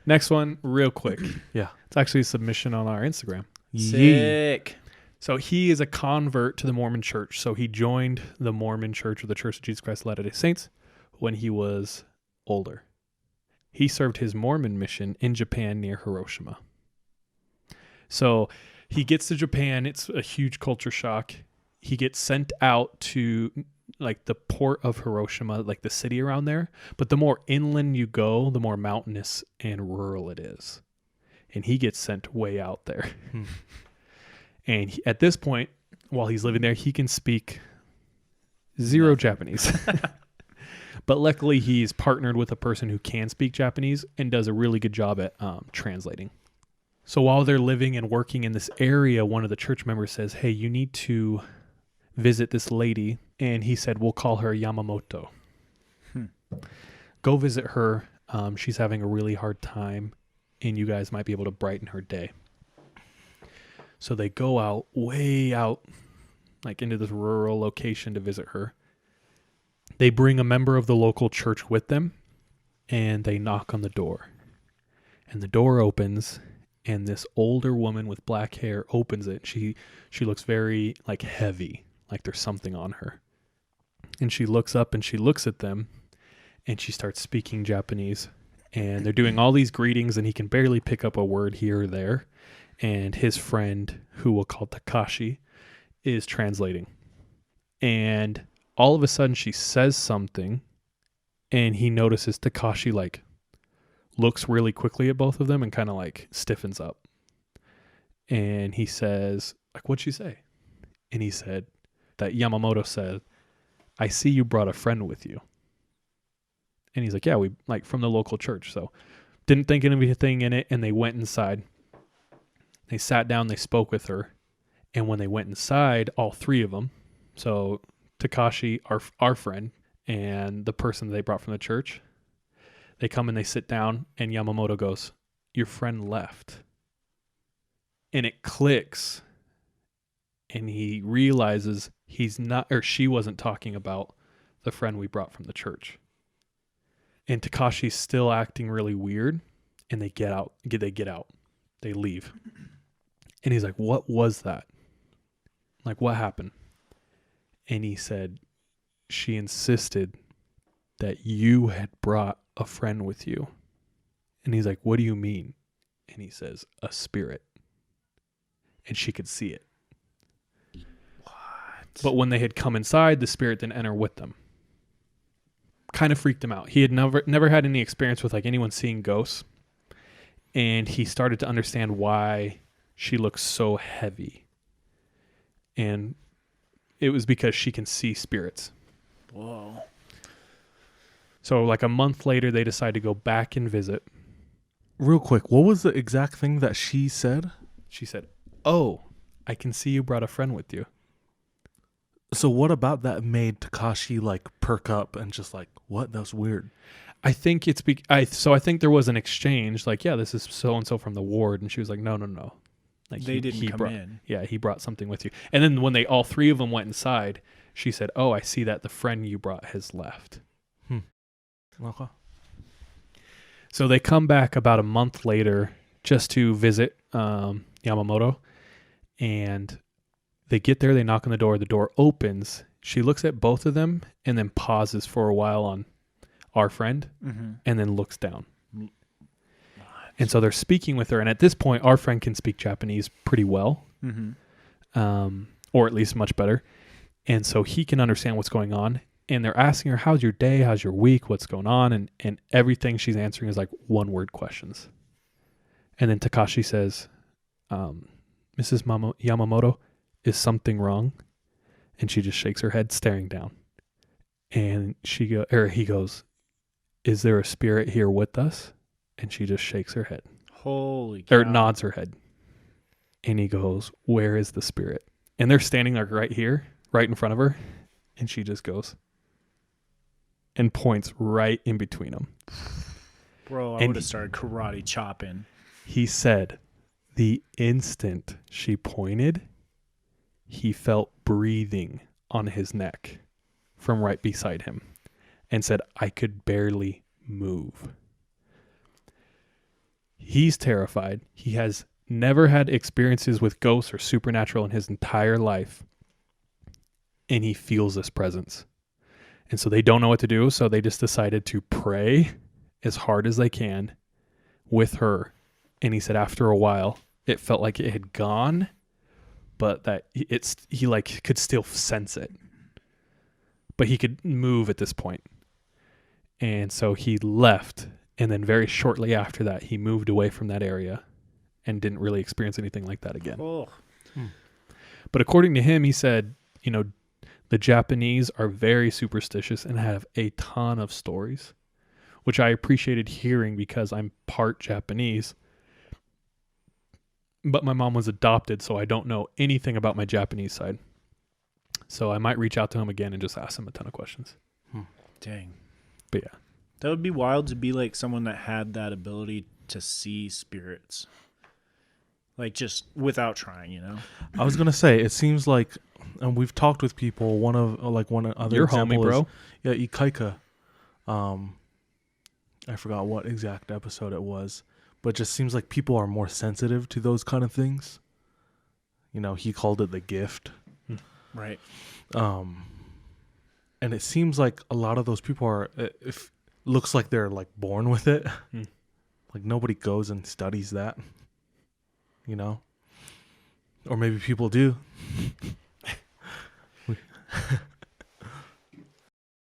Next one, real quick. Yeah. It's actually a submission on our Instagram. Sick. So he is a convert to the Mormon church. So he joined the Mormon church, or the Church of Jesus Christ of Latter-day Saints, when he was older. He served his Mormon mission in Japan near Hiroshima. So he gets to Japan. It's a huge culture shock. He gets sent out to like the port of Hiroshima, like the city around there. But the more inland you go, the more mountainous and rural it is. And he gets sent way out there. And at this point, while he's living there, he can speak zero Japanese. But luckily, he's partnered with a person who can speak Japanese and does a really good job at translating. So while they're living and working in this area, one of the church members says, hey, you need to visit this lady. And he said, we'll call her Yamamoto. Go visit her. She's having a really hard time, and you guys might be able to brighten her day. So they go out, way out, like into this rural location to visit her. They bring a member of the local church with them, and they knock on the door. And the door opens, and this older woman with black hair opens it. She looks very like heavy, like there's something on her. And she looks up and she looks at them, and she starts speaking Japanese. And they're doing all these greetings, and he can barely pick up a word here or there. And his friend, who we'll call Takashi, is translating. And all of a sudden she says something, and he notices Takashi like looks really quickly at both of them and kind of like stiffens up. And he says, like, what'd she say? And he said that Yamamoto said, I see you brought a friend with you. And he's like, yeah, we like from the local church. So didn't think anything in it. And they went inside. They sat down, they spoke with her. And when they went inside, all three of them, so Takashi, our friend, and the person they brought from the church, they come and they sit down, and Yamamoto goes, your friend left. And it clicks, and he realizes he's not, or she wasn't talking about the friend we brought from the church. And Takashi's still acting really weird, and they get out. They leave. And he's like, what was that? Like, what happened? And he said, she insisted that you had brought a friend with you. And he's like, what do you mean? And he says, a spirit. And she could see it. What? But when they had come inside, the spirit didn't enter with them. Kind of freaked him out. He had never had any experience with like anyone seeing ghosts. And he started to understand why she looks so heavy. And it was because she can see spirits. Whoa. So like a month later, they decide to go back and visit. Real quick, what was the exact thing that she said? She said, oh, I can see you brought a friend with you. So what about that made Takashi like perk up and just like, what? That was weird. I think it's I think there was an exchange. Like, yeah, this is so-and-so from the ward. And she was like, no. Like They didn't come brought, in. Yeah, he brought something with you. And then when all three of them went inside, she said, oh, I see that the friend you brought has left. Okay. So they come back about a month later just to visit Yamamoto. And they get there, they knock on the door opens. She looks at both of them and then pauses for a while on our friend and then looks down. And so they're speaking with her. And at this point, our friend can speak Japanese pretty well, or at least much better. And so he can understand what's going on. And they're asking her, how's your day? How's your week? What's going on? And everything she's answering is like one-word questions. And then Takashi says, Mrs. Yamamoto, is something wrong? And she just shakes her head, staring down. And he goes, is there a spirit here with us? And she just shakes her head. Holy cow. Or nods her head. And he goes, where is the spirit? And they're standing like right here, right in front of her. And she just goes and points right in between them. Bro, I would have started karate chopping. He said, the instant she pointed, he felt breathing on his neck from right beside him and said, I could barely move. He's terrified. He has never had experiences with ghosts or supernatural in his entire life. And he feels this presence. And so they don't know what to do. So they just decided to pray as hard as they can with her. And he said after a while, it felt like it had gone, but that he like could still sense it. But he could move at this point. And so he left. And then very shortly after that, he moved away from that area and didn't really experience anything like that again. Oh. But according to him, he said, you know, the Japanese are very superstitious and have a ton of stories, which I appreciated hearing because I'm part Japanese. But my mom was adopted, so I don't know anything about my Japanese side. So I might reach out to him again and just ask him a ton of questions. Dang. But yeah. That would be wild to be like someone that had that ability to see spirits. Like just without trying, you know? I was gonna say, it seems like, and we've talked with people. One other Your example homie, bro. is, yeah, Ikaika. I forgot what exact episode it was, but it just seems like people are more sensitive to those kind of things. You know, he called it the gift. Right. And it seems like a lot of those people are, looks like they're like born with it. Like nobody goes and studies that, you know? Or maybe people do.